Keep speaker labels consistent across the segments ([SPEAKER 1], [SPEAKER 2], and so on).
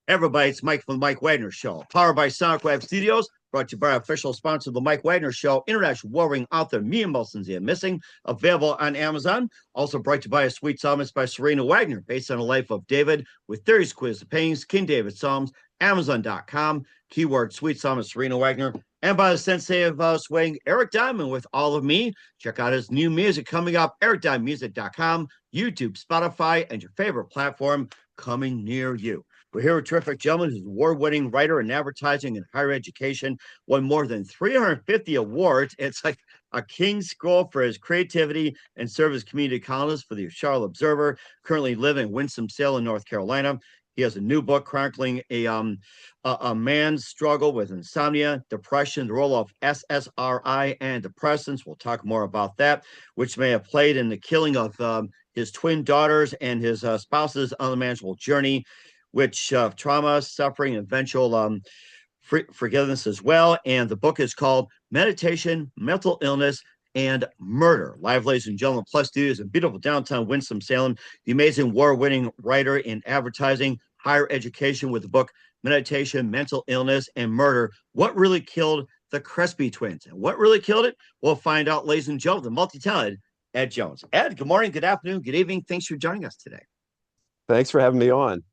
[SPEAKER 1] Everybody, it's Mike from the Mike Wagner Show, powered by Sonic Web Studios, brought to you by our official sponsor, the Mike Wagner Show, international warring author Mia Molson's Missing, available on Amazon. Also brought to you by a sweet psalmist by Serena Wagner, based on the life of David, with theories, quiz, the paintings, King David Psalms, Amazon.com, keyword sweet psalmist Serena Wagner, and by the sensei of swing, Eric Diamond, with All of Me. Check out his new music coming up, ericdiamondmusic.com, YouTube, Spotify, and your favorite platform coming near you. We're here with terrific gentleman who's an award-winning writer in advertising and higher education, won more than 350 awards. It's like a king's scroll for his creativity and serve as community columnist for the Charlotte Observer. Currently living in Winston-Salem, North Carolina. He has a new book chronicling a man's struggle with insomnia, depression, the role of SSRI and depressants. We'll talk more about that, which may have played in the killing of his twin daughters and his spouse's unimaginable journey, which trauma, suffering, eventual forgiveness as well. And the book is called Meditation, Mental Illness, and Murder. Live, ladies and gentlemen, Plus Studios in beautiful downtown Winston-Salem, the amazing award-winning writer in advertising, higher education, with the book Meditation, Mental Illness, and Murder. What really killed the Crespi twins? And what really killed it? We'll find out, ladies and gentlemen, the multi-talented Ed Jones. Ed, good morning, good afternoon, good evening. Thanks for joining us today.
[SPEAKER 2] Thanks for having me on.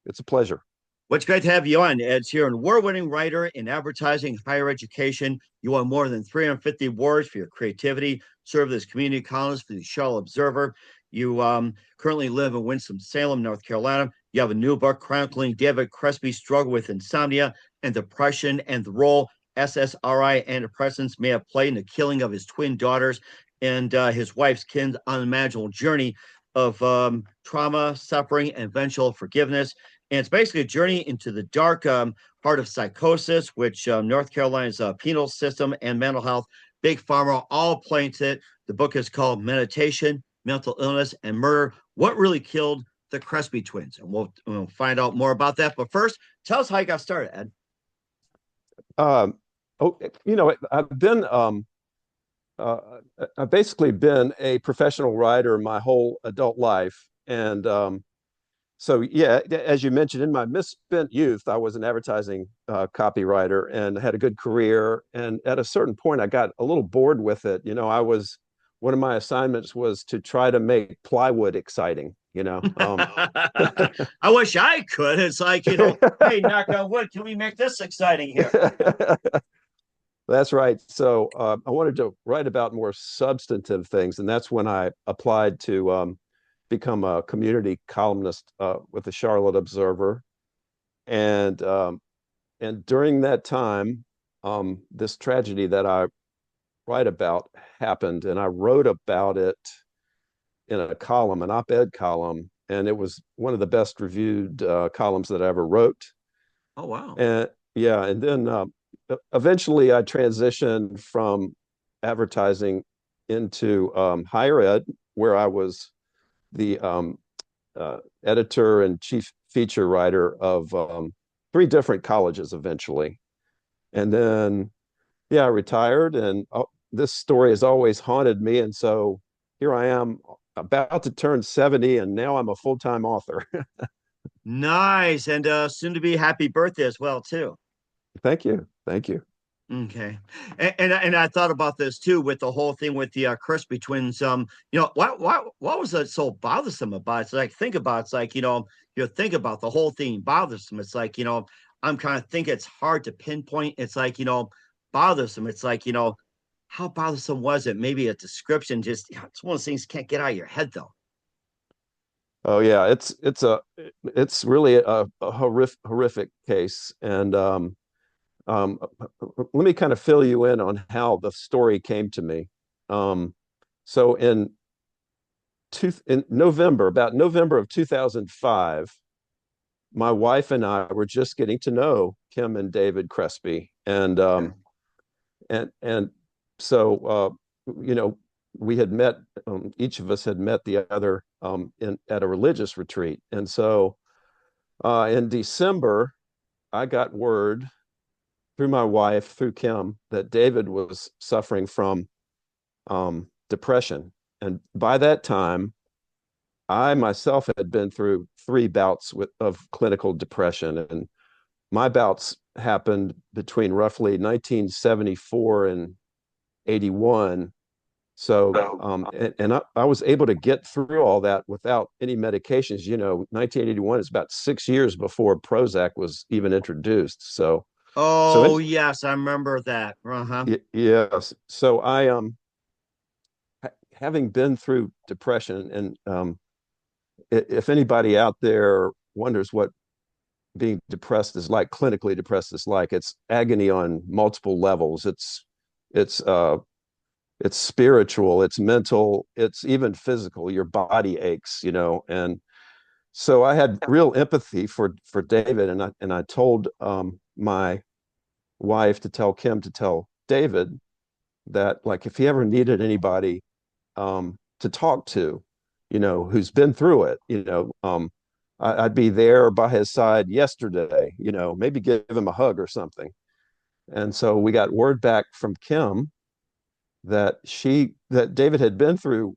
[SPEAKER 2] It's a pleasure.
[SPEAKER 1] Well, it's great to have you on, Ed. You're an award-winning writer in advertising, higher education. You won more than 350 awards for your creativity, served as community columnist for the Charlotte Observer. You currently live in Winston-Salem, North Carolina. You have a new book chronicling David Crespi's struggle with insomnia and depression and the role SSRI antidepressants may have played in the killing of his twin daughters and his wife's kin's unimaginable journey of trauma, suffering, and eventual forgiveness. And it's basically a journey into the dark part of psychosis, which North Carolina's penal system and mental health, big pharma, all play into it. The book is called Meditation, Mental Illness, and Murder. What really killed the Crespi twins? And we'll find out more about that. But first, tell us how you got started, Ed.
[SPEAKER 2] Um, I've basically been a professional writer my whole adult life, and so yeah, as you mentioned, in my misspent youth, I was an advertising copywriter and had a good career. And at a certain point, I got a little bored with it. One of my assignments was to try to make plywood exciting.
[SPEAKER 1] I wish I could. It's like, hey, knock on wood, can we make this exciting here?
[SPEAKER 2] That's right. So I wanted to write about more substantive things, and that's when I applied to become a community columnist with the Charlotte Observer. And during that time, this tragedy that I write about happened, and I wrote about it in a column, an op-ed column, and it was one of the best reviewed columns that I ever wrote.
[SPEAKER 1] Oh, wow.
[SPEAKER 2] And yeah, and then eventually I transitioned from advertising into higher ed, where I was the editor and chief feature writer of 3 different colleges eventually. And then, yeah, I retired, and this story has always haunted me. And so here I am about to turn 70, and now I'm a full-time author.
[SPEAKER 1] Nice. And soon to be happy birthday as well, too.
[SPEAKER 2] Thank you. Thank you.
[SPEAKER 1] Okay, and I thought about this too with the whole thing with the Crispy twins. What was that so bothersome about? It's like think about it's like think about the whole thing bothersome. It's like I'm kind of think it's hard to pinpoint. It's like bothersome. It's like how bothersome was it? Maybe a description. Just it's one of those things you can't get out of your head though.
[SPEAKER 2] Oh yeah, it's really a horrific case, and um, let me kind of fill you in on how the story came to me. So in November, about November of 2005, my wife and I were just getting to know Kim and David Crespi, and
[SPEAKER 1] Okay.
[SPEAKER 2] and so we had met. Each of us had met the other at a religious retreat, and so in December, I got word through my wife, through Kim, that David was suffering from depression. And by that time, I myself had been through three bouts of clinical depression, and my bouts happened between roughly 1974 and 81. So, I was able to get through all that without any medications. 1981 is about 6 years before Prozac was even introduced. So
[SPEAKER 1] Oh,
[SPEAKER 2] it's
[SPEAKER 1] yes, I remember that. Uh-huh.
[SPEAKER 2] yes. So having been through depression, and if anybody out there wonders what being depressed is like, clinically depressed is like, it's agony on multiple levels. It's it's spiritual, it's mental, it's even physical. Your body aches, and so I had real empathy for David, and I told my wife to tell Kim to tell David that, like, if he ever needed anybody to talk to, who's been through it, I'd be there by his side yesterday, maybe give him a hug or something. And so we got word back from Kim that David had been through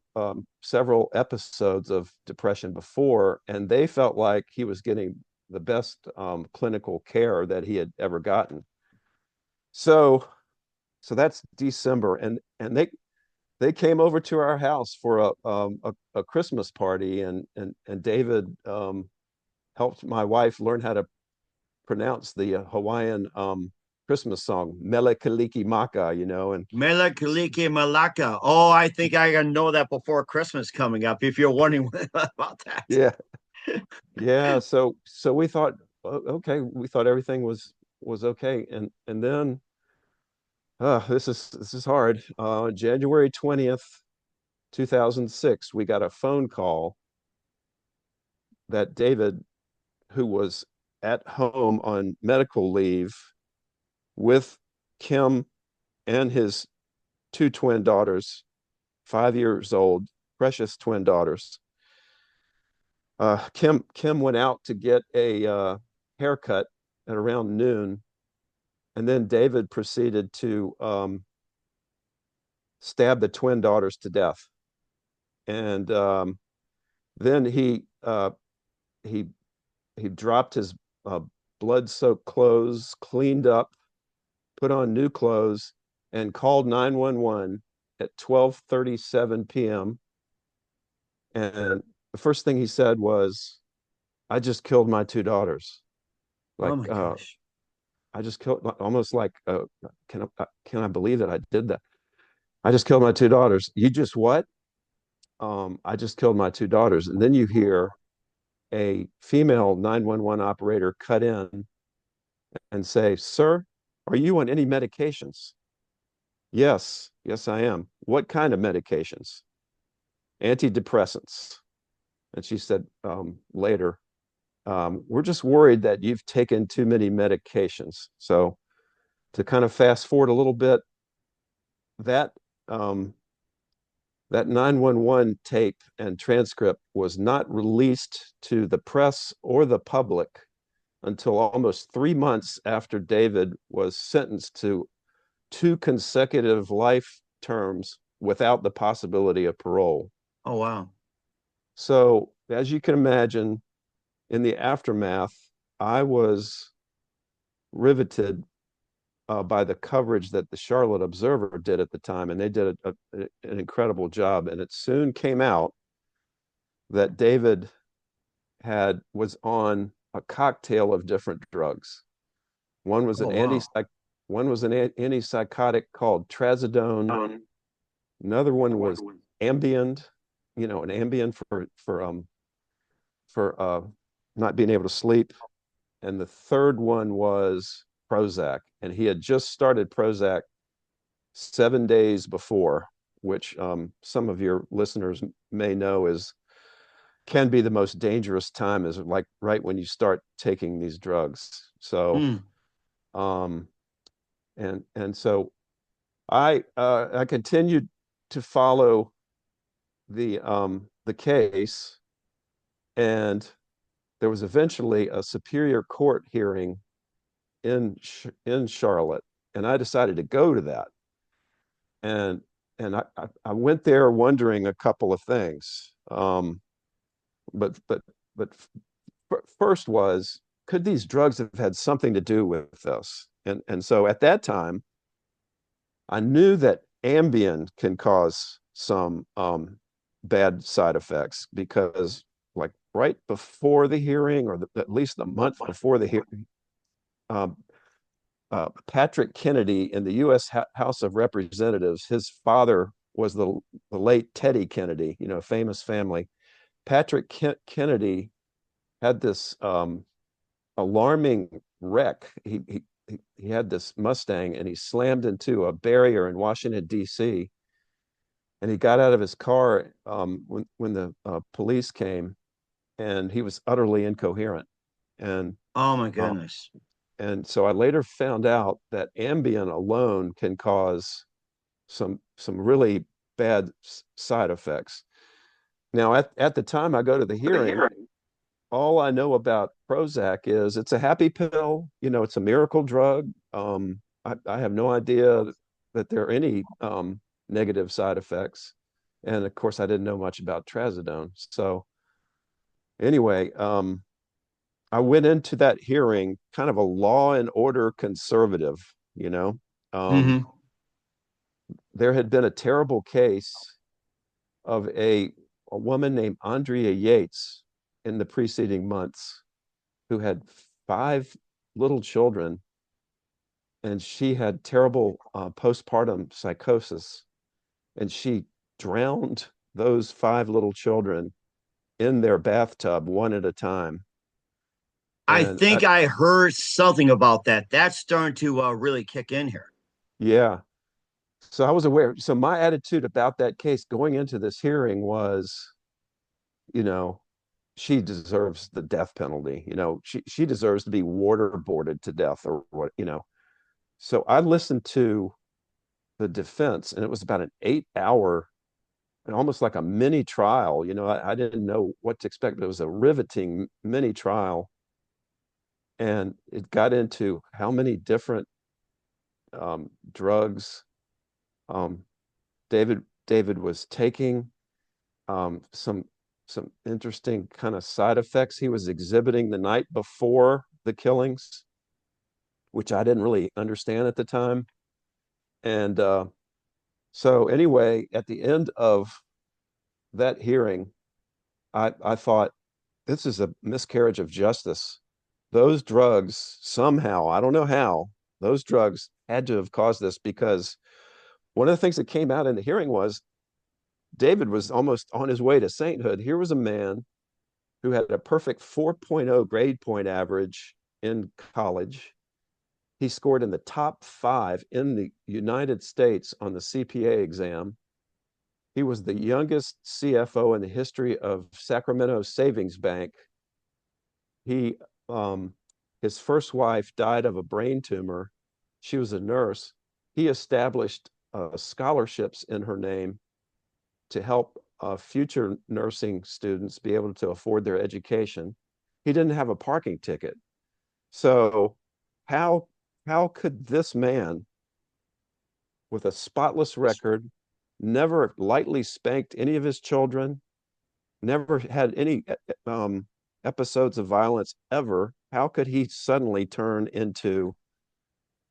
[SPEAKER 2] several episodes of depression before, and they felt like he was getting the best clinical care that he had ever gotten. So so that's December, and they came over to our house for a Christmas party, and David helped my wife learn how to pronounce the Hawaiian Christmas song Mele Kaliki Maka, and
[SPEAKER 1] Mela Kaliki Malaka. Oh, I think I gotta know that before Christmas coming up, if you're wondering about that.
[SPEAKER 2] yeah, yeah. So we thought, okay, we thought everything was okay, and then this is hard. January 20th, 2006, we got a phone call that David, who was at home on medical leave with Kim and his two twin daughters, 5 years old, precious twin daughters. Kim went out to get a haircut at around noon, and then David proceeded to stab the twin daughters to death. And then he he dropped his uh, blood-soaked clothes, cleaned up, put on new clothes, and called 911 at 12:37 p.m. And the first thing he said was, "I just killed my two daughters."
[SPEAKER 1] Oh
[SPEAKER 2] Like,
[SPEAKER 1] my gosh.
[SPEAKER 2] I just killed, almost like, can I believe that I did that? I just killed my two daughters. You just what? I just killed my two daughters. And then you hear a female 911 operator cut in and say, "Sir, are you on any medications?" Yes, yes, I am. What kind of medications? Antidepressants. And she said later, we're just worried that you've taken too many medications. So to kind of fast forward a little bit, that um, that 911 tape and transcript was not released to the press or the public until almost 3 months after David was sentenced to two consecutive life terms without the possibility of parole.
[SPEAKER 1] Oh wow.
[SPEAKER 2] So, as you can imagine, in the aftermath, I was riveted by the coverage that the Charlotte Observer did at the time, and they did an incredible job. And it soon came out that David had was on a cocktail of different drugs. One was
[SPEAKER 1] Oh
[SPEAKER 2] an
[SPEAKER 1] wow.
[SPEAKER 2] antipsychotic called trazodone. Another one was Ambien, an Ambien for not being able to sleep. And the third one was Prozac, and he had just started Prozac 7 days before, which some of your listeners may know is can be the most dangerous time, is like right when you start taking these drugs. So
[SPEAKER 1] Mm.
[SPEAKER 2] um, and so I continued to follow the case, and there was eventually a Superior Court hearing in Charlotte, and I decided to go to that. And I went there wondering a couple of things. but first was, could these drugs have had something to do with this? And so at that time, I knew that Ambien can cause some bad side effects because, like, right before the hearing, or at least a month before the hearing, um, Patrick Kennedy in the U.S. House of Representatives, his father was the late Teddy Kennedy, famous family. Patrick Kennedy had this alarming wreck. He had this Mustang and he slammed into a barrier in Washington, D.C. And he got out of his car when the police came, and he was utterly incoherent. And
[SPEAKER 1] Oh my
[SPEAKER 2] uh,
[SPEAKER 1] goodness.
[SPEAKER 2] and so I later found out that Ambien alone can cause some really bad side effects. Now, at the time I go to the hearing, all I know about Prozac is it's a happy pill. It's a miracle drug. I have no idea that there are any negative side effects. And of course, I didn't know much about trazodone. So anyway, I went into that hearing kind of a law and order conservative, you know. Um,
[SPEAKER 1] Hmm.
[SPEAKER 2] there had been a terrible case of a woman named Andrea Yates in the preceding months who had five little children, and she had terrible postpartum psychosis, and she drowned those five little children in their bathtub one at a time.
[SPEAKER 1] I
[SPEAKER 2] And
[SPEAKER 1] think I heard something about that. That's starting to really kick in here.
[SPEAKER 2] yeah, so I was aware. So my attitude about that case going into this hearing was, you know, she deserves the death penalty. She deserves to be waterboarded to death or what. So I listened to the defense, and it was about an 8 hour and almost like a mini trial. I didn't know what to expect, but it was a riveting mini trial. And it got into how many different drugs um, David was taking, some interesting kind of side effects he was exhibiting the night before the killings, which I didn't really understand at the time. And so anyway, at the end of that hearing, I thought, this is a miscarriage of justice. Those drugs somehow, I don't know how, those drugs had to have caused this, because one of the things that came out in the hearing was David was almost on his way to sainthood. Here was a man who had a perfect 4.0 grade point average in college. He scored in the top 5 in the United States on the CPA exam. He was the youngest CFO in the history of Sacramento Savings Bank. He, his first wife died of a brain tumor. She was a nurse. He established scholarships in her name to help future nursing students be able to afford their education. He didn't have a parking ticket. So how how could this man with a spotless record, never lightly spanked any of his children, never had any episodes of violence ever, how could he suddenly turn into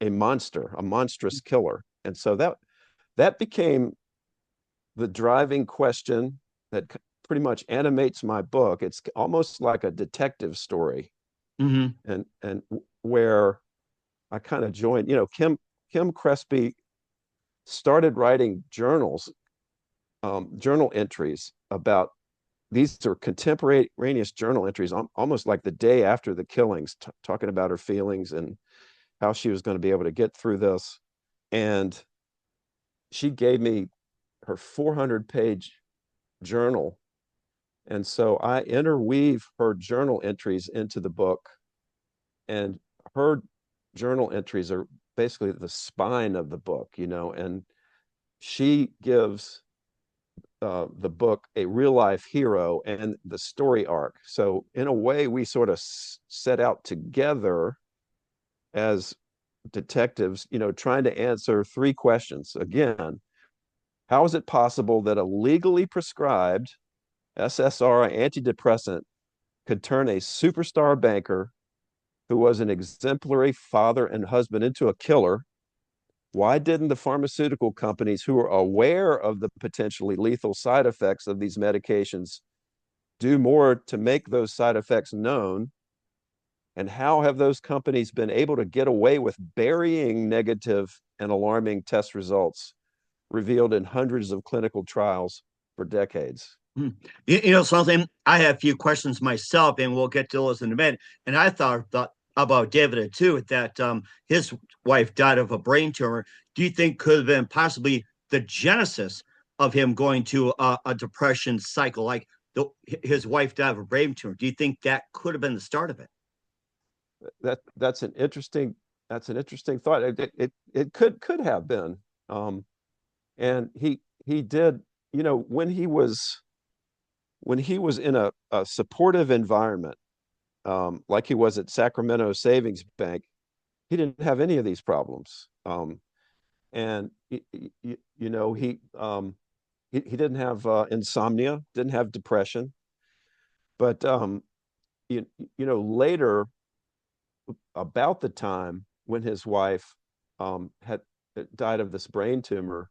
[SPEAKER 2] a monster, a monstrous killer? And so that became the driving question that pretty much animates my book. It's almost like a detective story,
[SPEAKER 1] Hmm.
[SPEAKER 2] and where I kind of joined. Kim Crespi started writing journal entries about, these are contemporaneous journal entries, almost like the day after the killings, talking about her feelings and how she was going to be able to get through this. And she gave me her 400-page journal. And so I interweave her journal entries into the book. And her journal entries are basically the spine of the book, and she gives the book a real life hero and the story arc. So in a way, we sort of set out together as detectives, trying to answer 3 questions. Again, how is it possible that a legally prescribed SSRI antidepressant could turn a superstar banker who was an exemplary father and husband into a killer, why didn't the pharmaceutical companies who are aware of the potentially lethal side effects of these medications do more to make those side effects known? And how have those companies been able to get away with burying negative and alarming test results revealed in hundreds of clinical trials for decades?
[SPEAKER 1] Hmm. You know something? I have a few questions myself, and we'll get to those in a minute. And I thought about David too, that his wife died of a brain tumor. Do you think could have been possibly the genesis of him going to a depression cycle? Like his wife died of a brain tumor. Do you think that could have been the start of it?
[SPEAKER 2] That's an interesting thought. It could have been, um, and he did. You know, when he was in a supportive environment, like he was at Sacramento Savings Bank, he didn't have any of these problems. And you know, he didn't have insomnia, didn't have depression, but you, you know, later, about the time when his wife had died of this brain tumor,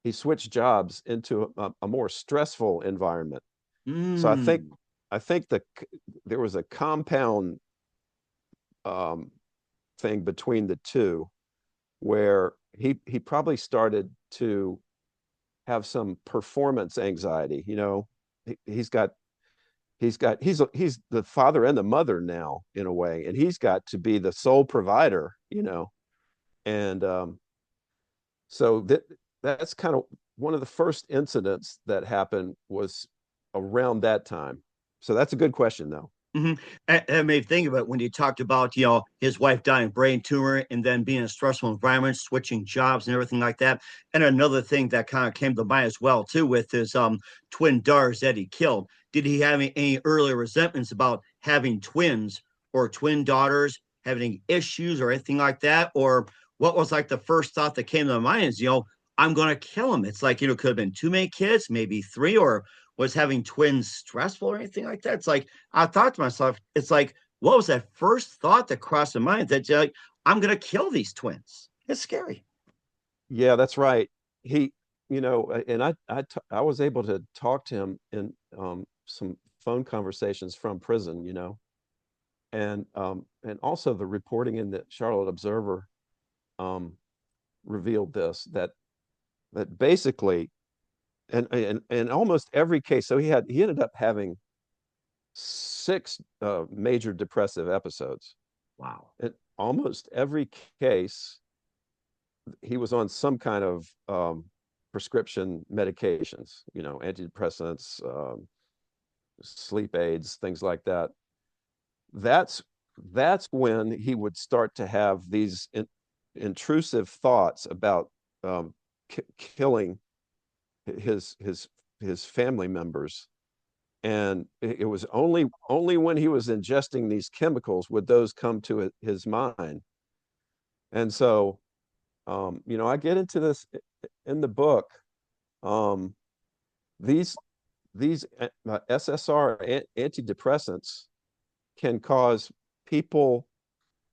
[SPEAKER 2] he switched jobs into a more stressful environment. So
[SPEAKER 1] Mm.
[SPEAKER 2] I think there was a compound um, thing between the two where he probably started to have some performance anxiety. You know, he's got he's the father and the mother now in a way, and he's got to be the sole provider. You know, and so that's kind of one of the first incidents that happened was around that time. So that's a good question, though.
[SPEAKER 1] hmm I made me think of it when you talked about, his wife dying of brain tumor and then being in a stressful environment, switching jobs and everything like that. And another thing that kind of came to mind as well, too, with his twin daughters that he killed. Did he have any early resentments about having twins or twin daughters, having issues or anything like that? Or what was like the first thought that came to my mind is, I'm going to kill him. It's like, could have been too many kids, maybe three, or was having twins stressful or anything like that? It's like, I thought to myself, it's like, what was that first thought that crossed my mind that like, I'm gonna kill these twins? It's scary.
[SPEAKER 2] Yeah, that's right. He, you know, and I was able to talk to him in some phone conversations from prison, you know, and also the reporting in the Charlotte Observer um, revealed this that basically and almost every case. So he ended up having six major depressive episodes.
[SPEAKER 1] Wow.
[SPEAKER 2] In almost every case, he was on some kind of prescription medications, you know, antidepressants, sleep aids, things like that. That's that's when he would start to have these intrusive thoughts about killing his his his family members. And it was only when he was ingesting these chemicals would those come to his mind. And so, you know, I get into this in the book. Um, these SSR antidepressants can cause people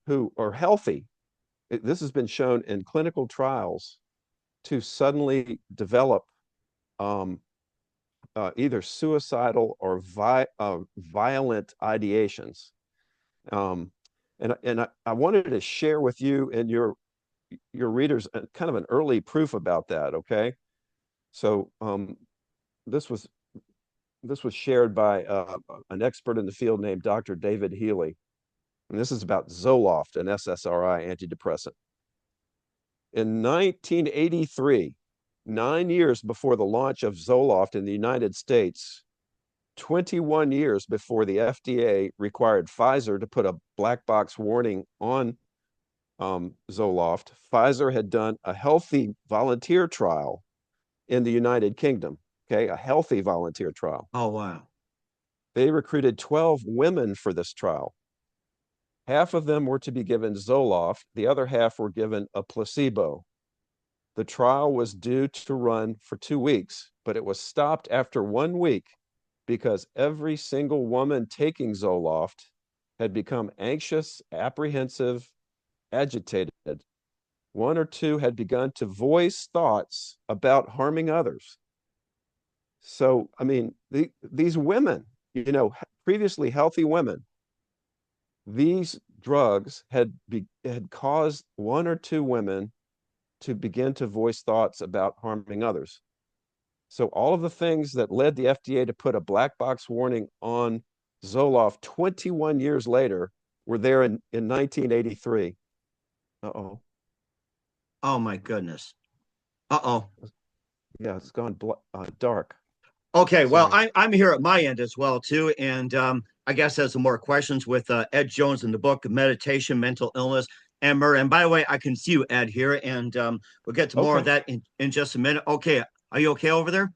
[SPEAKER 2] who are healthy. This has been shown in clinical trials to suddenly develop um, either suicidal or violent ideations. Um, and I wanted to share with you and your readers kind of an early proof about that. Okay, so this was this was shared by an expert in the field named Dr. David Healy, and this is about Zoloft, an SSRI antidepressant. In 1983, 9 years before the launch of Zoloft in the United States, 21 years before the FDA required Pfizer to put a black box warning on Zoloft, Pfizer had done a healthy volunteer trial in the United Kingdom. Okay, a healthy volunteer trial.
[SPEAKER 1] Oh wow.
[SPEAKER 2] They recruited 12 women for this trial. Half of them were to be given Zoloft, the other half were given a placebo. The trial was due to run for 2 weeks, but it was stopped after 1 week because every single woman taking Zoloft had become anxious, apprehensive, agitated. One or two had begun to voice thoughts about harming others. So, I mean, these women, previously healthy women, these drugs had caused one or two women to begin to voice thoughts about harming others. So all of the things that led the FDA to put a black box warning on Zoloft 21 years later were there in 1983. Uh-oh.
[SPEAKER 1] Oh my goodness. Uh-oh.
[SPEAKER 2] Yeah, it's gone dark.
[SPEAKER 1] Okay, well,
[SPEAKER 2] Sorry.
[SPEAKER 1] I'm here at my end as well too, and I guess there's some more questions with Ed Jones in the book Meditation, Mental Illness, and Murder. And by the way, I can see you, Ed, here, and we'll get to more of
[SPEAKER 2] Okay.
[SPEAKER 1] that in just a minute. Okay, are you okay over there?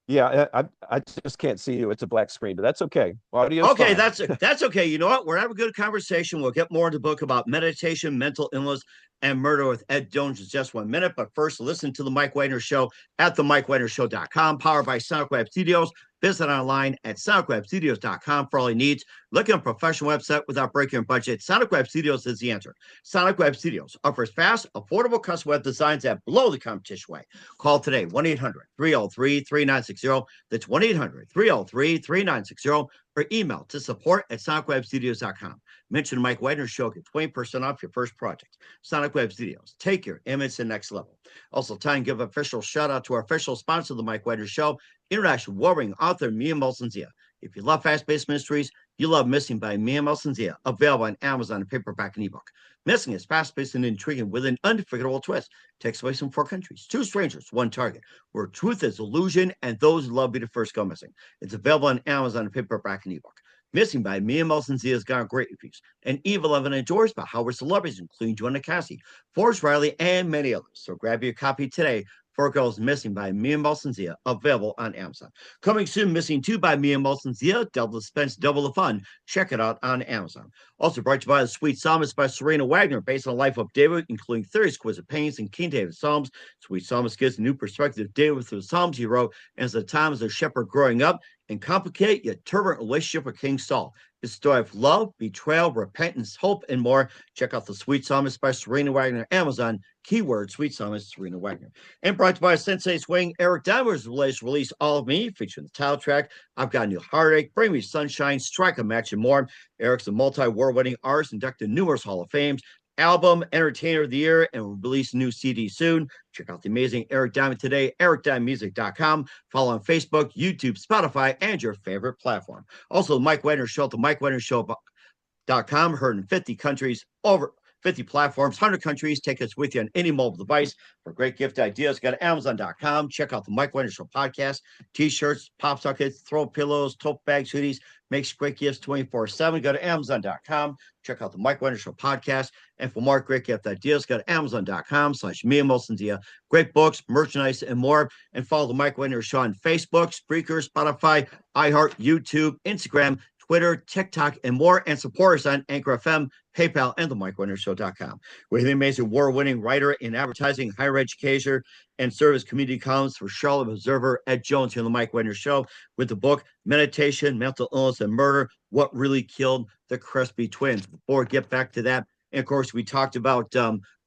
[SPEAKER 2] Yeah, I just can't see you. It's a black screen, but that's okay. Audio's
[SPEAKER 1] Okay,
[SPEAKER 2] fine.
[SPEAKER 1] that's okay. You know what? We're having a good conversation. We'll get more into the book about meditation, mental illness, and murder with Ed Jones in just 1 minute. But first, listen to the Mike Wagner Show at themikewagnershow.com, powered by Sonic Web Studios. Visit online at sonicwebstudios.com for all your needs. Look at a professional website without breaking your budget. Sonic Web Studios is the answer. Sonic Web Studios offers fast, affordable custom web designs that blow the competition away. Call today, 1-800-303-3960. That's 1-800-303-3960, or email to support@sonicwebstudios.com. Mention Mike Wagner Show, get 20% off your first project. Sonic Web Studios, take your image to the next level. Also, time to give official shout out to our official sponsor of the Mike Wagner Show, international warring author Mia Molson-Zia. If you love fast-paced mysteries, you love Missing by Mia Molson-Zia, available on Amazon in paperback and ebook. Missing is fast-paced and intriguing with an unforgettable twist. Takes place in 4 countries, 2 strangers, one target, where truth is illusion and those who love be the first go missing. It's available on Amazon in paperback and ebook. Missing by Mia Molson-Zia has got great reviews, and Eve 11 enjoys by Howard celebrities, including Joanna Cassie, Forrest Riley, and many others. So grab your copy today. 4 Girls Missing by Mia Molson-Zia, available on Amazon. Coming soon, Missing 2 by Mia Molson-Zia, double the suspense, double the fun. Check it out on Amazon. Also brought to you by The Sweet Psalmist by Serena Wagner, based on the life of David, including 30 exquisite paintings and King David Psalms. Sweet Psalmist gives a new perspective of David through the Psalms he wrote as the time as a shepherd growing up and complicated yet turbulent relationship with King Saul. It's a story of love, betrayal, repentance, hope, and more. Check out The Sweet Psalmist by Serena Wagner, Amazon. Keyword Sweet Psalmist, Serena Wagner. And brought to you by Sensei Swing, Eric Dimer's latest release, All of Me, featuring the title track, I've Got a New Heartache, Bring Me Sunshine, Strike a Match, and more. Eric's a multi-award winning artist, inducted in numerous Hall of Fames. Album, Entertainer of the Year, and will release a new CD soon. Check out the amazing Eric Diamond today, ericdiamondmusic.com. Follow on Facebook, YouTube, Spotify, and your favorite platform. Also, the Mike Wagner Show at the MikeWagnerShow.com, heard in 50 countries, over 50 platforms, 100 countries. Take us with you on any mobile device. For great gift ideas, go to Amazon.com. Check out the Mike Wagner Show podcast, t-shirts, pop sockets, throw pillows, tote bags, hoodies. Makes great gifts 24/7. Go to Amazon.com. Check out the Mike Wagner Show podcast. And for more great gift ideas, go to Amazon.com/Mia Molson-Zia. Great books, merchandise, and more. And follow the Mike Wagner Show on Facebook, Spreaker, Spotify, iHeart, YouTube, Instagram, Twitter, TikTok, and more, and support us on Anchor FM, PayPal, and the MikeWagnerShow.com. With the amazing award-winning writer in advertising, higher education, and service community columns for Charlotte Observer, Ed Jones here on the Mike Wagner Show with the book Meditation, Mental Illness, and Murder, What Really Killed the Crespi Twins. Before we get back to that, and of course, we talked about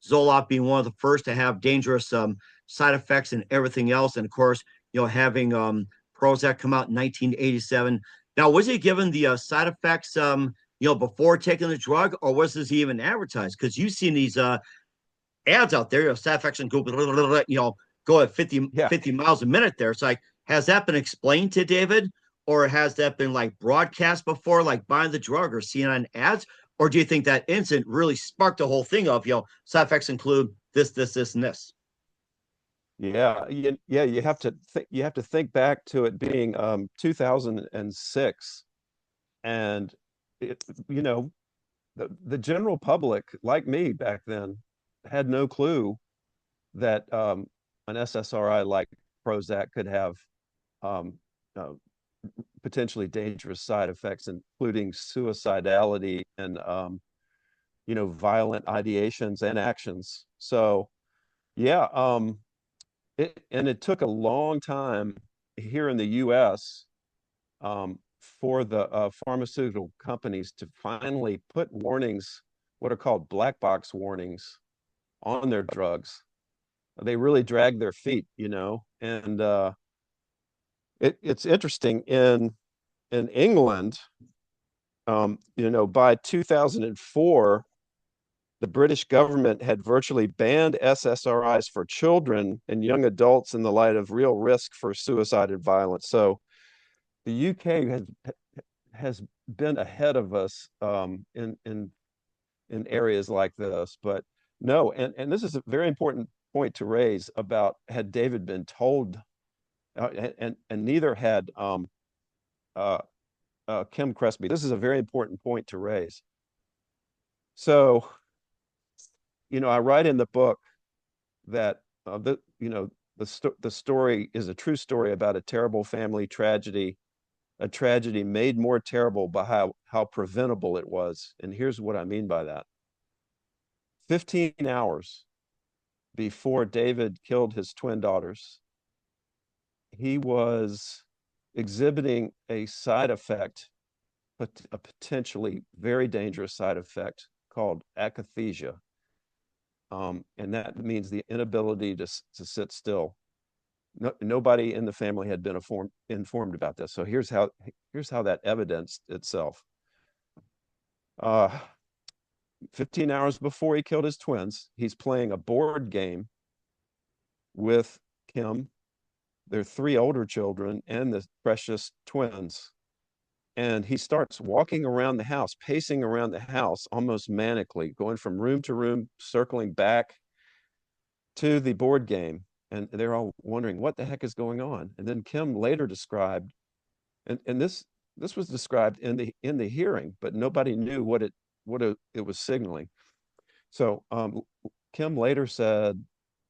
[SPEAKER 1] Zoloft being one of the first to have dangerous side effects and everything else. And of course, having Prozac come out in 1987. Now, was he given the side effects, before taking the drug, or was this even advertised? Because you've seen these ads out there, side effects and go at 50,
[SPEAKER 2] Yeah.
[SPEAKER 1] 50 miles a minute there. It's like, has that been explained to David? Or has that been like broadcast before, like buying the drug or seeing on ads? Or do you think that incident really sparked the whole thing of, side effects include this, this, this, and this?
[SPEAKER 2] Yeah, you have to think back to it being 2006, and it, you know the general public, like me back then, had no clue that an SSRI like Prozac could have um, uh, potentially dangerous side effects, including suicidality and violent ideations and actions. So yeah, it took a long time here in the U.S. for the pharmaceutical companies to finally put warnings, what are called black box warnings, on their drugs. They really drag their feet, you know, and it's interesting in England, you know, by 2004, the British government had virtually banned SSRIs for children and young adults in the light of real risk for suicide and violence. So the UK has been ahead of us in areas like this, but no, and this is a very important point to raise about had David been told, and neither had uh, Kim Crespi. This is a very important point to raise. So, you know, I write in the book that the story is a true story about a terrible family tragedy, a tragedy made more terrible by how preventable it was. And here's what I mean by that. 15 hours before David killed his twin daughters, he was exhibiting a side effect, but a potentially very dangerous side effect called akathisia. And that means the inability to sit still. Nobody in the family had been informed about this. So here's how that evidenced itself. 15 hours before he killed his twins, he's playing a board game with Kim, their three older children, and the precious twins. And he starts walking around the house, pacing around the house almost manically, going from room to room, circling back to the board game. And they're all wondering what the heck is going on. And then Kim later described, and this was described in the hearing, but nobody knew what it was signaling. So Kim later said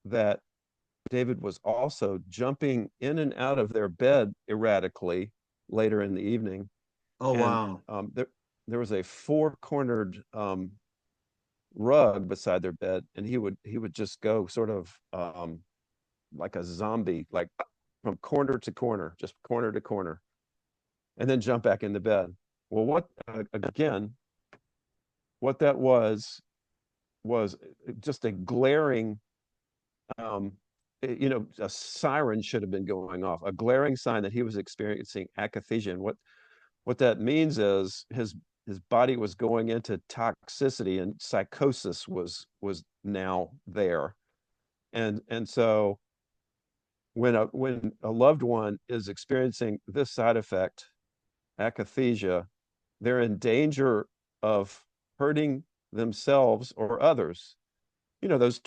[SPEAKER 2] that David was also jumping in and out of their bed erratically later in the evening.
[SPEAKER 1] Oh,
[SPEAKER 2] and
[SPEAKER 1] wow.
[SPEAKER 2] there was a four-cornered rug beside their bed, and he would just go sort of like a zombie, like from corner to corner, just corner to corner, and then jump back in the bed. Well, again, what that was just a glaring, you know, a siren should have been going off, a glaring sign that he was experiencing akathisia. And what that means is his body was going into toxicity, and psychosis was now there. And so when a loved one is experiencing this side effect, akathisia, they're in danger of hurting themselves or others. You know, those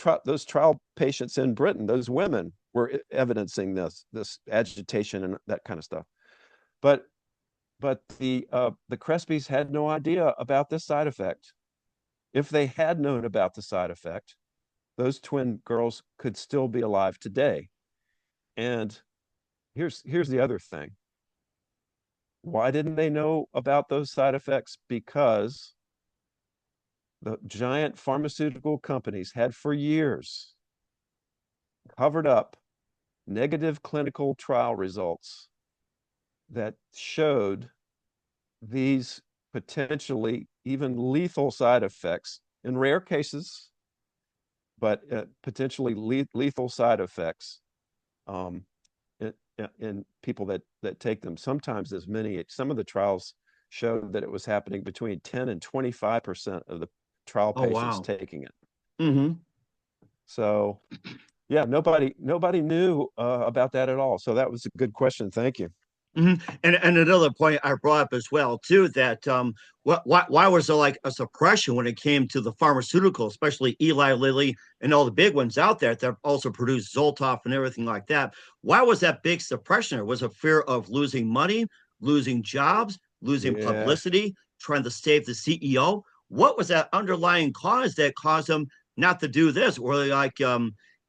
[SPEAKER 2] trial patients in Britain, those women were evidencing this agitation and that kind of stuff. But the Crespis had no idea about this side effect. If they had known about the side effect, those twin girls could still be alive today. And here's the other thing. Why didn't they know about those side effects? Because the giant pharmaceutical companies had for years covered up negative clinical trial results that showed these potentially even lethal side effects in rare cases, but potentially lethal side effects in people that take them. Sometimes as many, some of the trials showed that it was happening between 10 and 25% of the trial
[SPEAKER 1] Oh,
[SPEAKER 2] patients
[SPEAKER 1] wow.
[SPEAKER 2] taking it.
[SPEAKER 1] Mm-hmm.
[SPEAKER 2] So yeah, nobody knew about that at all. So that was a good question. Thank you.
[SPEAKER 1] And another point I brought up as well too, that why was there like a suppression when it came to the pharmaceutical, especially Eli Lilly and all the big ones out there that also produce Zoloft and everything like that? Why was that big suppression? Was it fear of losing money, losing jobs, losing
[SPEAKER 2] Yeah.
[SPEAKER 1] publicity, trying to save the CEO? What was that underlying cause that caused them not to do this? Were they like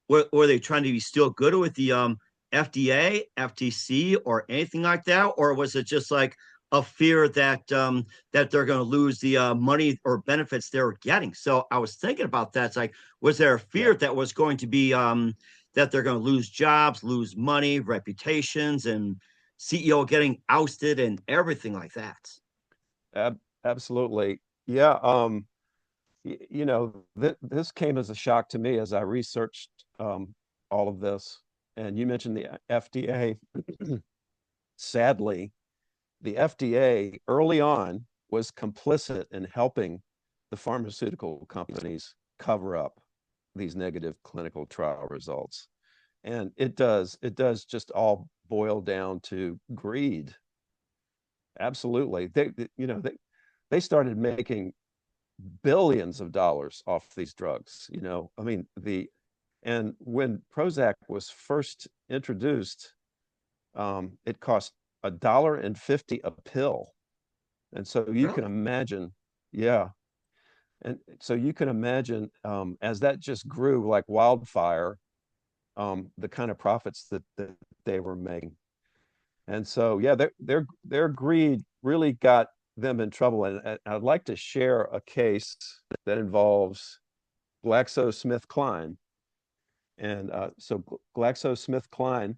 [SPEAKER 1] were they trying to be still good with the FDA, FTC, or anything like that, or was it just like a fear that that they're going to lose the money or benefits they're getting? So I was thinking about that. It's like, was there a
[SPEAKER 2] Yeah.
[SPEAKER 1] fear that was going to be that they're going to lose jobs, lose money, reputations, and CEO getting ousted and everything like that.
[SPEAKER 2] Absolutely. Yeah. You know, this came as a shock to me as I researched all of this. And you mentioned the FDA. Sadly, the FDA early on was complicit in helping the pharmaceutical companies cover up these negative clinical trial results. And it does just all boil down to greed. Absolutely. They started making billions of dollars off these drugs, you know. I mean, and when Prozac was first introduced, it cost $1.50 a pill. And so you can
[SPEAKER 1] Really?
[SPEAKER 2] imagine, yeah. And so you can imagine as that just grew like wildfire, the kind of profits that they were making. And so, yeah, their greed really got them in trouble. And I'd like to share a case that involves GlaxoSmithKline. And so GlaxoSmithKline,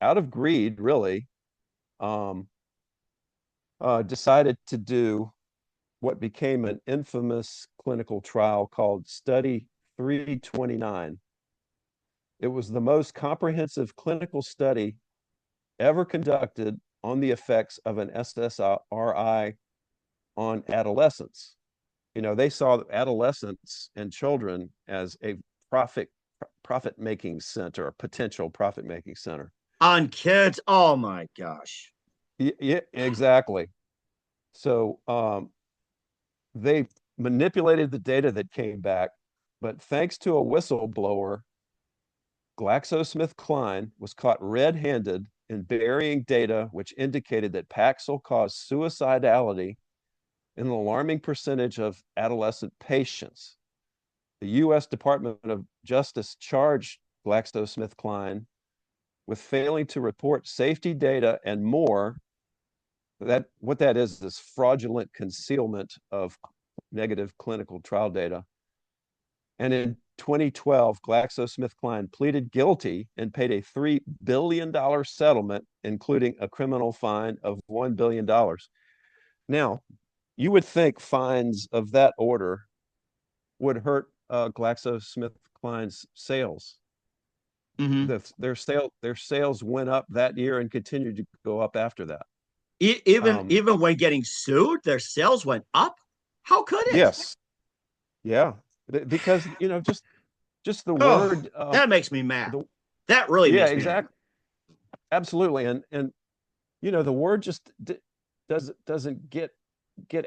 [SPEAKER 2] out of greed, really, um, decided to do what became an infamous clinical trial called Study 329. It was the most comprehensive clinical study ever conducted on the effects of an SSRI on adolescents. You know, they saw adolescents and children as a profit profit making center, a potential profit making center.
[SPEAKER 1] On kids? Oh my gosh.
[SPEAKER 2] Yeah, exactly. So they manipulated the data that came back, but thanks to a whistleblower, GlaxoSmithKline was caught red-handed in burying data which indicated that Paxil caused suicidality in an alarming percentage of adolescent patients. The U.S. Department of Justice charged GlaxoSmithKline with failing to report safety data and more. That what that is fraudulent concealment of negative clinical trial data. And in 2012, GlaxoSmithKline pleaded guilty and paid a $3 billion settlement, including a criminal fine of $1 billion. Now, you would think fines of that order would hurt GlaxoSmithKline's sales.
[SPEAKER 1] Hmm.
[SPEAKER 2] Their sales went up that year and continued to go up after that.
[SPEAKER 1] Even
[SPEAKER 2] Um,
[SPEAKER 1] even when getting sued, their sales went up. How could it?
[SPEAKER 2] yes, yeah, because you know just the
[SPEAKER 1] Oh,
[SPEAKER 2] word
[SPEAKER 1] that makes me mad.
[SPEAKER 2] the
[SPEAKER 1] That really
[SPEAKER 2] yeah,
[SPEAKER 1] makes me mad.
[SPEAKER 2] exactly, absolutely. And you know the word just doesn't get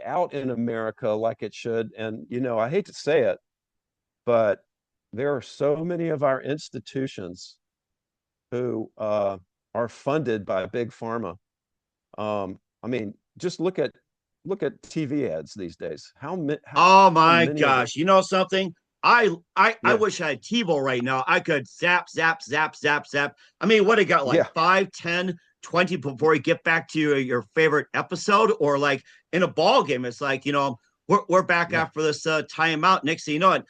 [SPEAKER 2] out in America like it should. And you know, I hate to say it, but there are so many of our institutions who are funded by big pharma. I mean, just look at TV ads these days.
[SPEAKER 1] Oh
[SPEAKER 2] How
[SPEAKER 1] my
[SPEAKER 2] many of them?
[SPEAKER 1] gosh. You know something? I
[SPEAKER 2] Yeah,
[SPEAKER 1] wish I had TiVo right now. I could zap, zap, zap, zap, zap. I mean, what it got like
[SPEAKER 2] yeah,
[SPEAKER 1] 5, 10, 20 before you get back to your favorite episode, or like in a ball game, it's like, we're back
[SPEAKER 2] yeah,
[SPEAKER 1] after this timeout. Next thing you know it,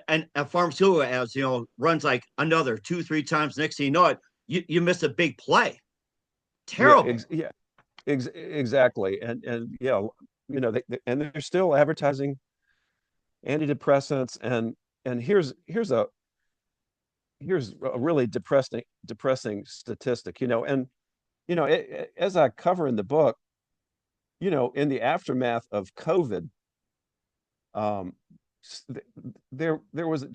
[SPEAKER 1] and a pharmaceutical as runs like another 2, 3 times. Next thing you know it, you miss a big play. Terrible.
[SPEAKER 2] yeah, exactly. And yeah, you know, and they're still advertising antidepressants. And here's a really depressing statistic. You know, and you know, as I cover in the book, you know, in the aftermath of COVID, um, there was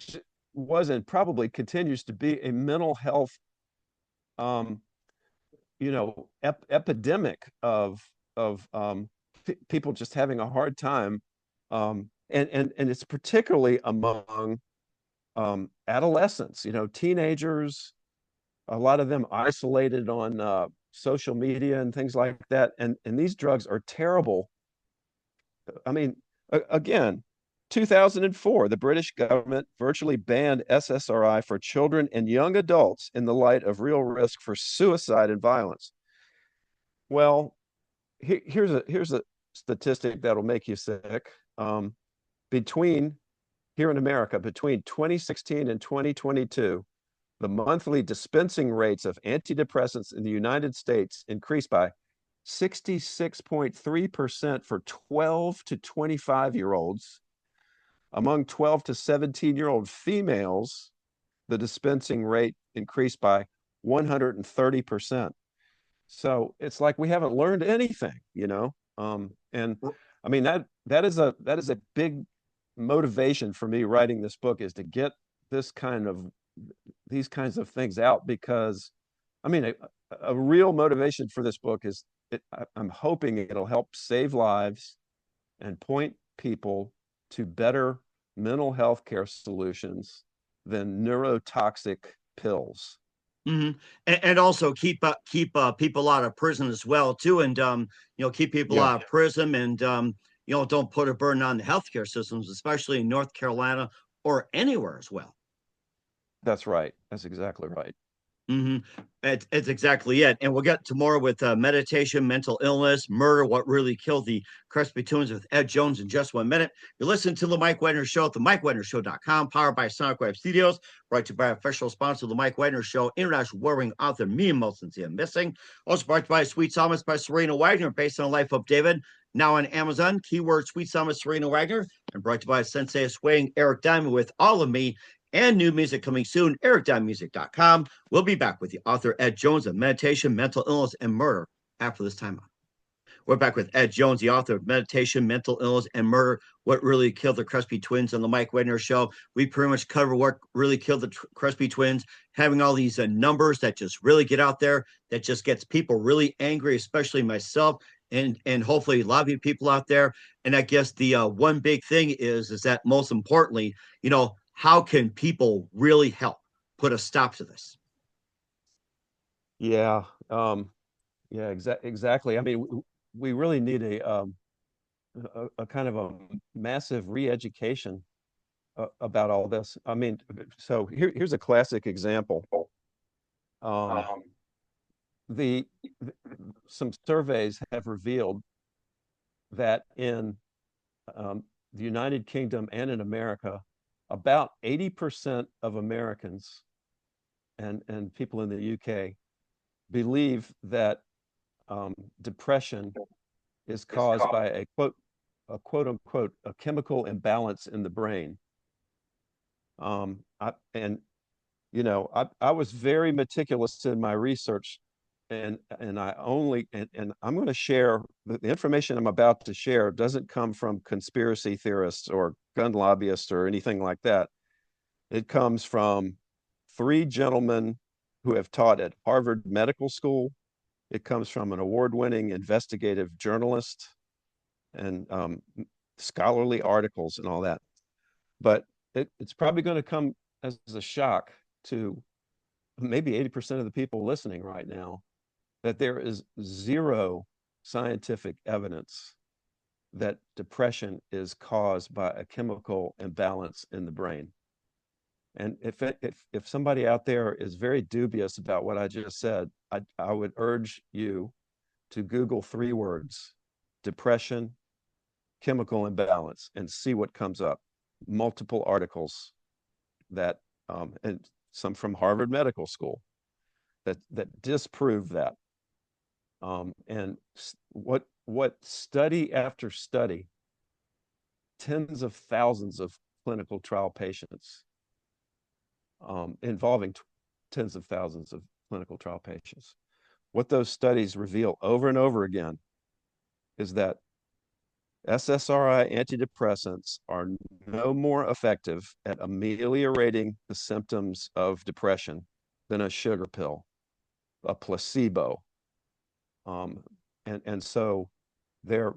[SPEAKER 2] and probably continues to be a mental health, um, you know, epidemic of people just having a hard time, and it's particularly among adolescents, you know, teenagers, a lot of them isolated on social media and things like that, and these drugs are terrible. I mean, again, 2004, the British government virtually banned SSRI for children and young adults in the light of real risk for suicide and violence. Well, here's a statistic that'll make you sick. Um, between Here in America, between 2016 and 2022, the monthly dispensing rates of antidepressants in the United States increased by 66.3% for 12 to 25-year-olds. Among 12 to 17-year-old females, the dispensing rate increased by 130%. So it's like we haven't learned anything, you know? And I mean that is a big motivation for me writing this book, is to get this kind of these kinds of things out, because I mean a real motivation for this book is I'm hoping it'll help save lives and point people to better mental health care solutions than neurotoxic pills.
[SPEAKER 1] Hmm. And also keep people out of prison as well too, and keep people
[SPEAKER 2] Yeah,
[SPEAKER 1] out of prison, and don't put a burden on the healthcare systems, especially in North Carolina or anywhere as well.
[SPEAKER 2] that's right. That's exactly right.
[SPEAKER 1] Hmm. It's exactly it. And we'll get to more with meditation, mental illness, murder, what really killed the Crespi Twins with Ed Jones in just 1 minute. You're listening to The Mike Wagner Show at the MikeWagnerShow.com, powered by Sonic Wave Studios, brought to you by official sponsor of The Mike Wagner Show, international warring author Mia Molson's Missing. Also brought to you by Sweet Psalmist by Serena Wagner, based on the life of David, now on Amazon. Keyword Sweet Psalmist Serena Wagner, and brought to you by Sensei Swaying Eric Diamond with All of Me, and new music coming soon, ericdimemusic.com. We'll be back with the author Ed Jones of Meditation, Mental Illness, and Murder after this time. We're back with Ed Jones, the author of Meditation, Mental Illness, and Murder, What Really Killed the Crespi Twins on the Mike Wagner Show. We pretty much cover what really killed the Crespi Twins, having all these numbers that just really get out there, that just gets people really angry, especially myself, and hopefully a lot of you people out there. And I guess the one big thing is that most importantly, how can people really help put a stop to this?
[SPEAKER 2] Yeah. Yeah, exactly. I mean, we really need a kind of a massive re-education about all this. I mean, so here's a classic example. Um, the some surveys have revealed that in the United Kingdom and in America, about 80% of Americans and people in the UK believe that depression is caused by a quote unquote, a chemical imbalance in the brain. And I was very meticulous in my research, and I'm going to share the information I'm about to share doesn't come from conspiracy theorists or gun lobbyists or anything like that. It comes from three gentlemen who have taught at Harvard Medical School. It comes from an award-winning investigative journalist and scholarly articles and all that. But it's probably going to come as a shock to maybe 80% of the people listening right now that there is zero scientific evidence that depression is caused by a chemical imbalance in the brain. And if somebody out there is very dubious about what I just said, I would urge you to Google 3 words: depression, chemical imbalance, and see what comes up. Multiple articles that and some from Harvard Medical School that disprove that. And what study after study, tens of thousands of clinical trial patients involving tens of thousands of clinical trial patients. What those studies reveal over and over again is that SSRI antidepressants are no more effective at ameliorating the symptoms of depression than a sugar pill, a placebo. And so their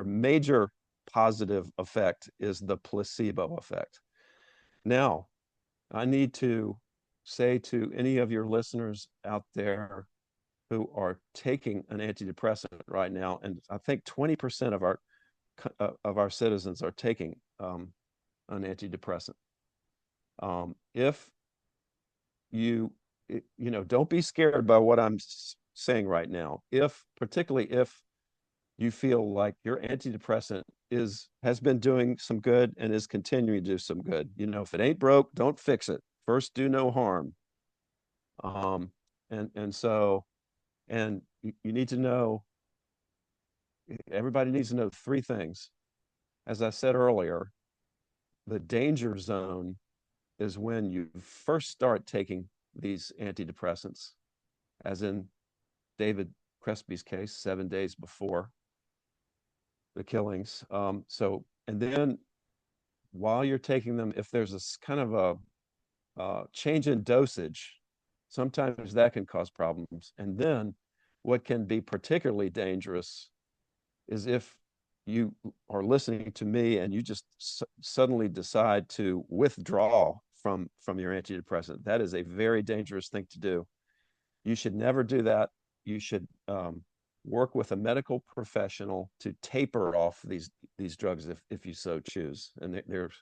[SPEAKER 2] major positive effect is the placebo effect. Now, I need to say to any of your listeners out there who are taking an antidepressant right now, and I think 20% of our citizens are taking an antidepressant. If don't be scared by what I'm saying right now. Particularly if you feel like your antidepressant has been doing some good and is continuing to do some good. If it ain't broke, don't fix it. First, do no harm. Um, and so and you need to know, everybody needs to know three things. As I said earlier, the danger zone is when you first start taking these antidepressants, as in David Cresby's case, 7 days before the killings. And then while you're taking them, if there's a kind of a change in dosage, sometimes that can cause problems. And then what can be particularly dangerous is if you are listening to me and you just suddenly decide to withdraw from your antidepressant. That is a very dangerous thing to do. You should never do that. You should work with a medical professional to taper off these drugs if you so choose. And there's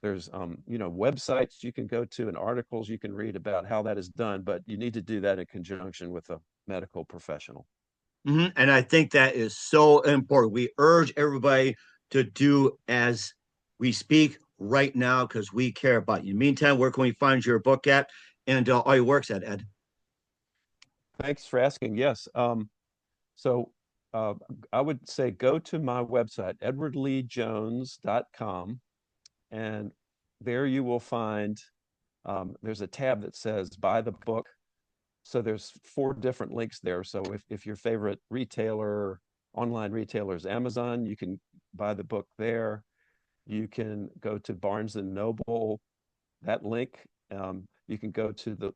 [SPEAKER 2] websites you can go to and articles you can read about how that is done, but you need to do that in conjunction with a medical professional.
[SPEAKER 1] And I think that is so important. We urge everybody to do as we speak right now because we care about you. Meantime, where can we find your book at and all your works at, Ed?
[SPEAKER 2] Thanks for asking. Yes. So uh, I would say go to my website, edwardleejones.com, and there you will find there's a tab that says buy the book. So there's four different links there. So if your favorite retailer, online retailer is Amazon, you can buy the book there. You can go to Barnes and Noble, that link. You can go to the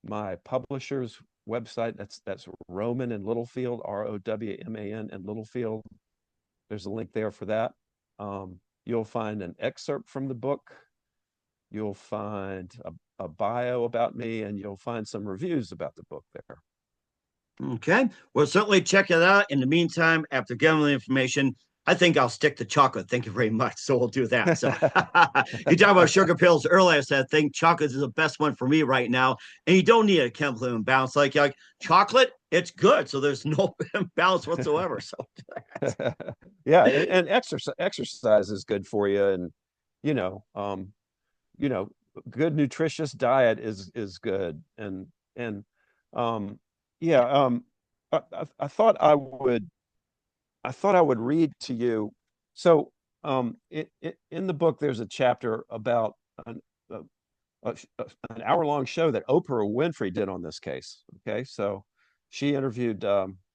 [SPEAKER 2] my publisher's website. That's Rowman and Littlefield, Rowman and Littlefield. There's a link there for that. You'll find an excerpt from the book. You'll find a bio about me, and you'll find some reviews about the book there.
[SPEAKER 1] Okay. Well, certainly check it out. In the meantime, after getting the information, I think I'll stick to chocolate. Thank you very much. So we'll do that. So you talked about sugar pills earlier. I said I think chocolate is the best one for me right now. And you don't need a chemical imbalance. Like chocolate, it's good. So there's no imbalance whatsoever. So
[SPEAKER 2] Yeah, and exercise is good for you, and you know, um, you know, good nutritious diet is good, and um, yeah, I thought I would read to you. So, in the book, there's a chapter about a, a, an hour-long show that Oprah Winfrey did on this case. Okay, so she interviewed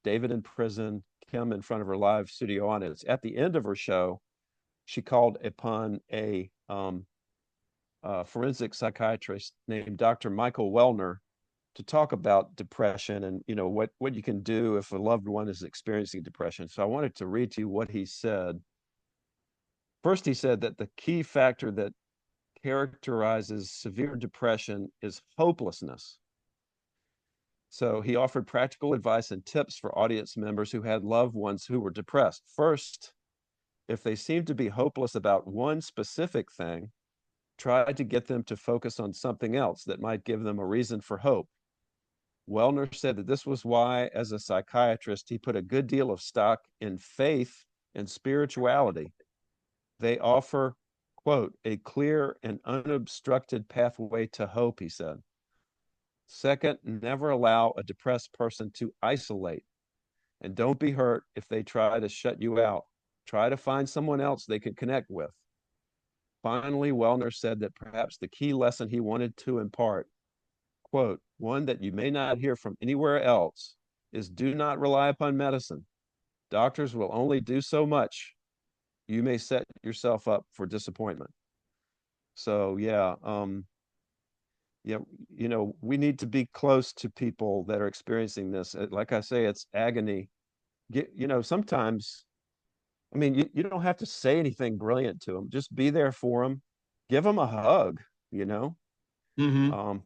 [SPEAKER 2] David in prison, Kim in front of her live studio audience. At the end of her show, she called upon a forensic psychiatrist named Dr. Michael Wellner to talk about depression and what you can do if a loved one is experiencing depression. So I wanted to read to you what he said. First, he said that the key factor that characterizes severe depression is hopelessness. So he offered practical advice and tips for audience members who had loved ones who were depressed. First, if they seem to be hopeless about one specific thing, try to get them to focus on something else that might give them a reason for hope. Wellner said that this was why, as a psychiatrist, he put a good deal of stock in faith and spirituality. They offer, quote, a clear and unobstructed pathway to hope, he said. Second, never allow a depressed person to isolate. And don't be hurt if they try to shut you out. Try to find someone else they can connect with. Finally, Wellner said that perhaps the key lesson he wanted to impart, quote, one that you may not hear from anywhere else, is do not rely upon medicine. Doctors will only do so much. You may set yourself up for disappointment. So yeah, we need to be close to people that are experiencing this. Like I say, it's agony. Sometimes, I mean, you don't have to say anything brilliant to them. Just be there for them. Give them a hug, you know.
[SPEAKER 1] mm-hmm.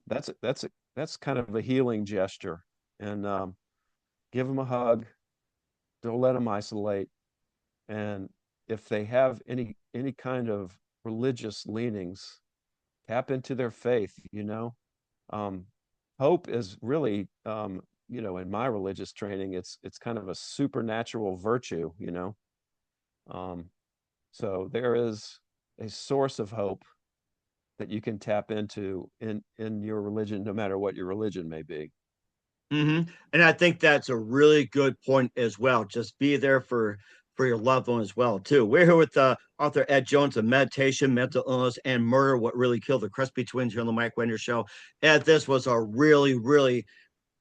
[SPEAKER 2] That's kind of a healing gesture. And give them a hug. Don't let them isolate. And if they have any kind of religious leanings, tap into their faith, um, hope is really in my religious training, it's kind of a supernatural virtue. um, so there is a source of hope that you can tap into in your religion, no matter what your religion may be.
[SPEAKER 1] And I think that's a really good point as well. Just be there for your loved one as well too. We're here with author Ed Jones of Meditation, Mental Illness, and Murder: What Really Killed the Crespi Twins here on the Mike Wagner Show. Ed, this was a really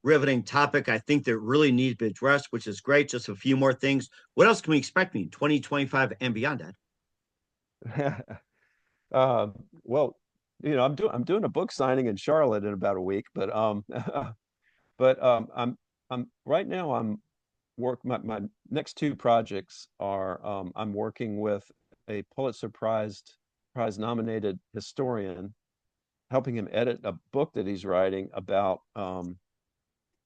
[SPEAKER 1] riveting topic. I think that really needs to be addressed, which is great. Just a few more things. What else can we expect in 2025 and beyond, Ed?
[SPEAKER 2] uh, well, I'm doing a book signing in Charlotte in about a week, but I'm right now my next two projects are I'm working with a Prize nominated historian, helping him edit a book that he's writing about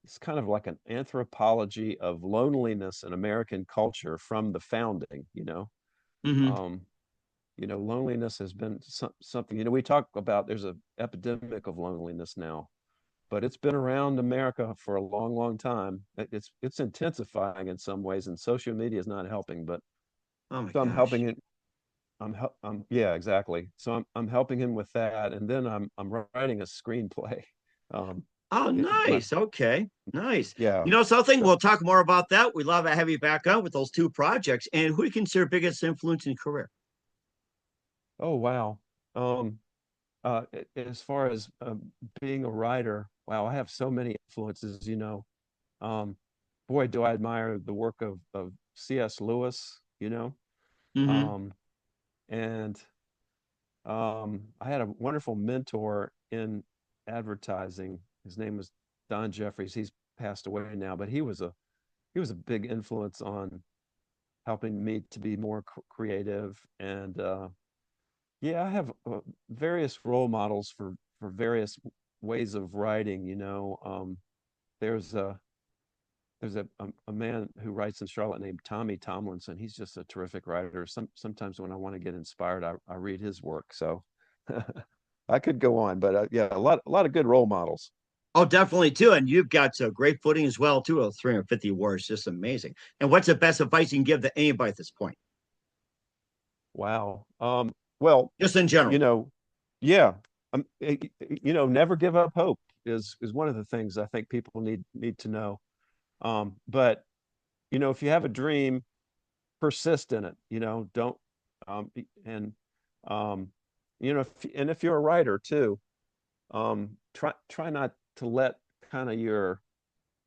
[SPEAKER 2] it's kind of like an anthropology of loneliness in American culture from the founding,
[SPEAKER 1] Mm-hmm.
[SPEAKER 2] um, loneliness has been something, we talk about there's an epidemic of loneliness now, but it's been around America for a long time. It's intensifying in some ways, and social media is not helping. But
[SPEAKER 1] Oh my
[SPEAKER 2] so I'm helping
[SPEAKER 1] gosh.
[SPEAKER 2] it. Yeah, exactly. So I'm helping him with that, and then I'm writing a screenplay. Um,
[SPEAKER 1] Oh,
[SPEAKER 2] my
[SPEAKER 1] nice. Okay. Nice.
[SPEAKER 2] Yeah.
[SPEAKER 1] You know something?
[SPEAKER 2] So
[SPEAKER 1] We'll talk more about that. We'd love to have you back on with those two projects. And who do you consider biggest influence in your career?
[SPEAKER 2] oh wow. Um, as far as being a writer, wow, I have so many influences. Um, boy, do I admire the work of C.S. Lewis.
[SPEAKER 1] Mm-hmm.
[SPEAKER 2] Um, and I had a wonderful mentor in advertising. His name was Don Jeffries. He's passed away now, but he was a big influence on helping me to be more creative. And yeah, I have various role models for various ways of writing. There's a there's a man who writes in Charlotte named Tommy Tomlinson. He's just a terrific writer. Sometimes when I want to get inspired, I read his work. So I could go on, but yeah, a lot of good role models.
[SPEAKER 1] Oh, definitely too. And you've got a great footing as well too. 350 words, just amazing. And what's the best advice you can give to anybody at this point?
[SPEAKER 2] Wow. Well,
[SPEAKER 1] Just in
[SPEAKER 2] you
[SPEAKER 1] general.
[SPEAKER 2] know, yeah, never give up hope is one of the things I think people need to know. But if you have a dream, persist in it. Don't and um, if you're a writer too, try not to let kind of your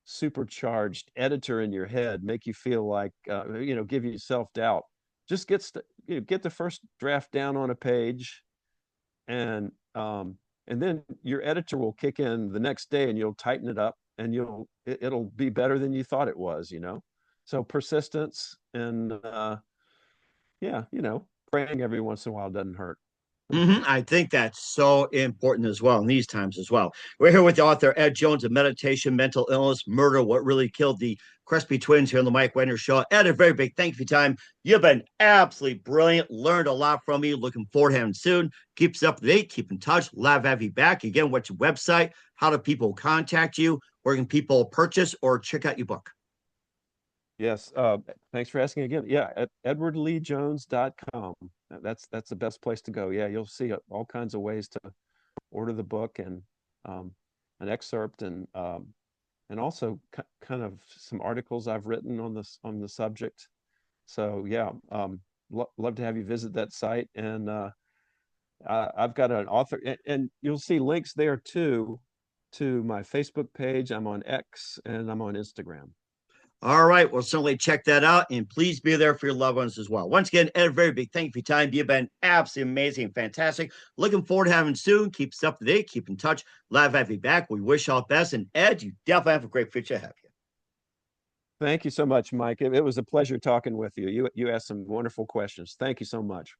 [SPEAKER 2] supercharged editor in your head make you feel like give you self-doubt. Just get the first draft down on a page, and then your editor will kick in the next day and you'll tighten it up, and it'll be better than you thought it was. So persistence, and yeah, praying every once in a while doesn't hurt.
[SPEAKER 1] I think that's so important as well in these times as well. We're here with the author Ed Jones of Meditation, Mental Illness, Murder: What Really Killed the Crespi Twins here on the Mike Wagner Show. Ed, a very big thank you for your time. You've been absolutely brilliant. Learned a lot from you. Looking forward to having you soon. Keep us up to date. Keep in touch. Love to have you back. Again, what's your website? How do people contact you? Where can people purchase or check out your book?
[SPEAKER 2] Yes, thanks for asking again. Yeah, at edwardleejones.com. That's the best place to go. Yeah, you'll see all kinds of ways to order the book, and um, an excerpt, and also kind of some articles I've written on the subject. So yeah, love to have you visit that site, and I've got an author, and you'll see links there too to my Facebook page. I'm on X and I'm on Instagram.
[SPEAKER 1] All right. Well, certainly check that out. And please be there for your loved ones as well. Once again, Ed, a very big thank you for your time. You've been absolutely amazing and fantastic. Looking forward to having you soon. Keep us up to date. Keep in touch. Live have you back. We wish all the best. And Ed, you definitely have a great future ahead of you.
[SPEAKER 2] Thank you so much, Mike. It was a pleasure talking with you. You asked some wonderful questions. Thank you so much.